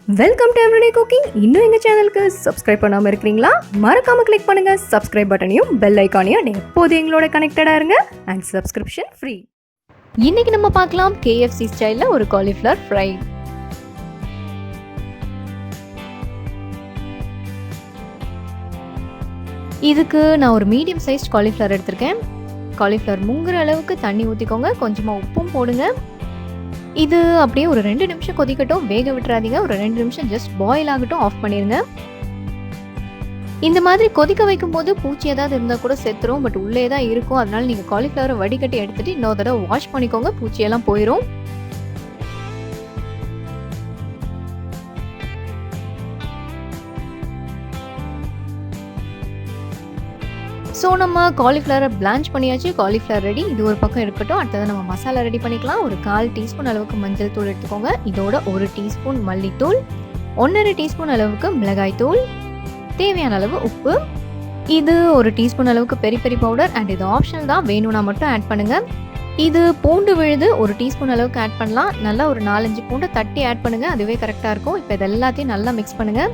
Welcome to everyday cooking. இன்னும் எங்கள் சேனலுக்கு சப்ஸ்கிரைப் பண்ணாமல் இருக்கிறீங்களா? மறக்காமல் கிளிக் பண்ணுங்கள் சப்ஸ்கிரைப் பட்டனையும் பெல் ஐக்கானையும். எப்போது எங்களோட கனெக்டடாக இருங்க அண்ட் சப்ஸ்கிரிப்ஷன் ஃப்ரீ. இன்னைக்கு நம்ம பார்க்கலாம் KFC ஸ்டைலில் ஒரு காலிஃப்ளவர் ஃப்ரை. இதுக்கு நான் ஒரு மீடியம் சைஸ் காலிஃப்ளவர் எடுத்திருக்கேன். காலிஃப்ளவர் முங்குற அளவுக்கு தண்ணி ஊற்றிக்கோங்க, கொஞ்சமாக உப்பும் போடுங்க. இது அப்படியே ஒரு 2 நிமிஷம் கொதிக்கட்டும், வேக விட்டுறாதீங்க. ஒரு 2 நிமிஷம் ஜஸ்ட் பாயில் ஆகட்டும், ஆஃப் பண்ணிடுங்க. இந்த மாதிரி கொதிக்க வைக்கும் போது பூச்சி ஏதாவது இருந்தால் கூட செத்துரும், பட் உள்ளே தான் இருக்கும். அதனால நீங்கள் காலிஃப்ளவரை வடிகட்டி எடுத்துட்டு இன்னொரு தடவை வாஷ் பண்ணிக்கோங்க, பூச்சியெல்லாம் போயிடும். ஸோ நம்ம காலிஃப்ளவரை பிளான்ச் பண்ணியாச்சு. Cauliflower ready. இது ஒரு பக்கம் இருக்கட்டும். அடுத்தது நம்ம மசாலா ரெடி பண்ணிக்கலாம். ஒரு 1/4 டீஸ்பூன் அளவுக்கு மஞ்சள் தூள் எடுத்துக்கோங்க. இதோட 1 டீஸ்பூன் மல்லித்தூள், 1/2 டீஸ்பூன் அளவுக்கு மிளகாய் தூள், தேவையான அளவு உப்பு, இது 1 டீஸ்பூன் அளவுக்கு பெரி பெரி பவுடர். அண்ட் இது ஆப்ஷனல் தான், வேணும்னா மட்டும் ஆட் பண்ணுங்க. இது பூண்டு விழுது 1 டீஸ்பூன் அளவுக்கு ஆட் பண்ணலாம். நல்லா ஒரு 4-5 பூண்டை தட்டி ஆட் பண்ணுங்க, அதுவே கரெக்டாக இருக்கும். இப்போ இது எல்லாத்தையும் நல்லா மிக்ஸ் பண்ணுங்க.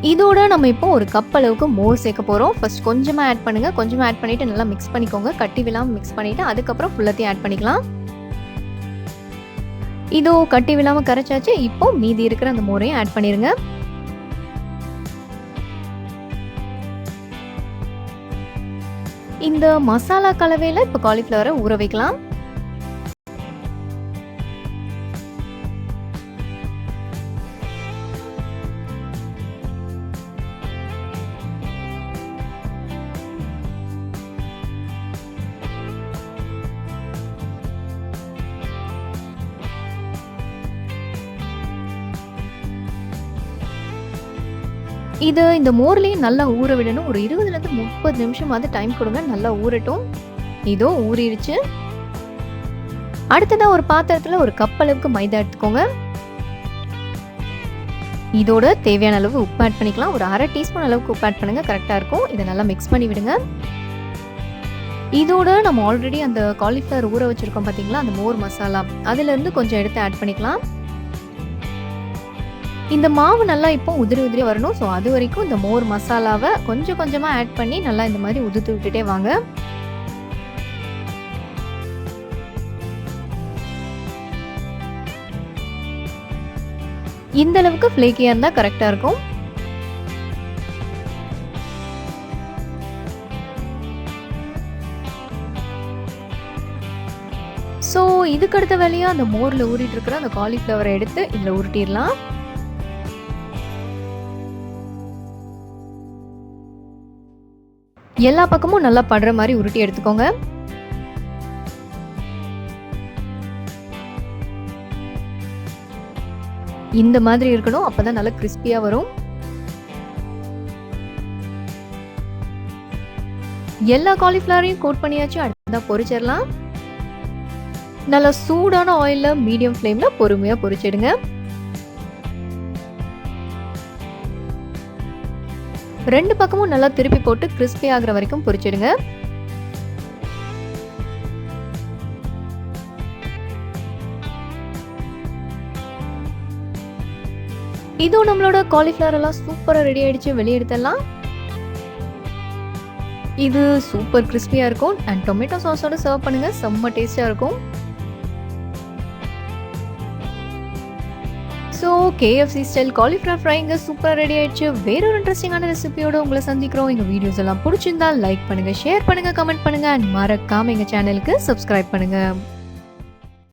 இதோட நம்ம இப்போ ஒரு கப் அளவுக்கு மோர் சேர்க்க போகிறோம். ஃபர்ஸ்ட் கொஞ்சமாக ஆட் பண்ணுங்கள். கொஞ்சமாக ஆட் பண்ணிவிட்டு நல்லா மிக்ஸ் பண்ணிக்கோங்க. கட்டி விழாமல் மிக்ஸ் பண்ணிவிட்டு அதுக்கப்புறம் ஃபுல்லத்தையும் ஆட் பண்ணிக்கலாம். இதோ கட்டி விழாமல் கரைச்சாச்சு. இப்போ மீதி இருக்கிற அந்த மோரையும் ஆட் பண்ணிடுங்க. இந்த மசாலா கலவையில் இப்போ காலிஃப்ளவரை ஊற வைக்கலாம். இது இந்த மோர்லேயே நல்லா ஊற விடணும். ஒரு 20-30 நிமிஷமாவது டைம் கொடுங்க, நல்லா ஊறட்டும். இதோ ஊறிடுச்சு. அடுத்ததான் ஒரு பாத்திரத்தில் ஒரு கப் அளவுக்கு மைதா எடுத்துக்கோங்க. இதோட தேவையான அளவு உப்பு ஆட் பண்ணிக்கலாம். ஒரு 1/2 டீஸ்பூன் அளவுக்கு உப்பு ஆட் பண்ணுங்க, கரெக்டாக இருக்கும். இதை நல்லா மிக்ஸ் பண்ணி விடுங்க. இதோட நம்ம ஆல்ரெடி அந்த காலிஃப்ளவர் ஊற வச்சிருக்கோம் பார்த்தீங்களா, அந்த மோர் மசாலா, அதுலேருந்து கொஞ்சம் எடுத்து ஆட் பண்ணிக்கலாம். இந்த மாவு நல்லா இப்போ உதிரி வரணும். ஸோ அது வரைக்கும் இந்த மோர் மசாலாவை கொஞ்சம் கொஞ்சமாக ஆட் பண்ணி நல்லா இந்த மாதிரி உதிர்த்து விட்டுட்டே வாங்க. இந்த அளவுக்கு ஃப்ளேக்கியாக இருந்தால் கரெக்டாக இருக்கும். ஸோ இதுக்கு அடுத்த வேலையாக அந்த மோரில் ஊறிட்டு இருக்கிற அந்த காலிஃப்ளவரை எடுத்து இதில் உருட்டிடலாம். எல்லா பக்கமும் நல்லா படுற மாதிரி உருட்டி எடுத்துக்கோங்க. இந்த மாதிரி இருக்கணும், அப்பதான் நல்லா கிறிஸ்பியா வரும். எல்லா காலிஃப்ளவரையும் கோட் பண்ணியாச்சு. அடுத்ததான் பொரிச்சிடலாம். நல்லா சூடான ஆயில்ல மீடியம் ஃப்ளேம்ல பொறுமையா பொரிச்சிடுங்க. 2 பக்கமும் நல்லா திருப்பி போட்டு கிறிஸ்பி ஆகிற வரைக்கும் பொரிச்சிடுங்க. இதோ நம்மளோட காலிஃப்ளவர் எல்லாம் சூப்பரா ரெடி ஆயிடுச்சு. வெளியே எடுத்துடலாம். இது சூப்பர் கிறிஸ்பியா இருக்கும். அண்ட் டொமேட்டோ சாஸோட சர்வ் பண்ணுங்க, செம்ம டேஸ்டா இருக்கும். ஸோ KFC ஸ்டைல் காலிஃப்ளவர் ஃப்ரைங்க சூப்பராக ரெடி ஆயிடுச்சு. வேறொரு இன்ட்ரெஸ்டிங்கான ரெசிபியோட உங்களை சந்திக்கிறோம். எங்கள் வீடியோஸ் எல்லாம் பிடிச்சிருந்தா லைக் பண்ணுங்கள், ஷேர் பண்ணுங்கள், கமெண்ட் பண்ணுங்கள். அண்ட் மறக்காமல் எங்கள் சேனலுக்கு சப்ஸ்கிரைப் பண்ணுங்கள்.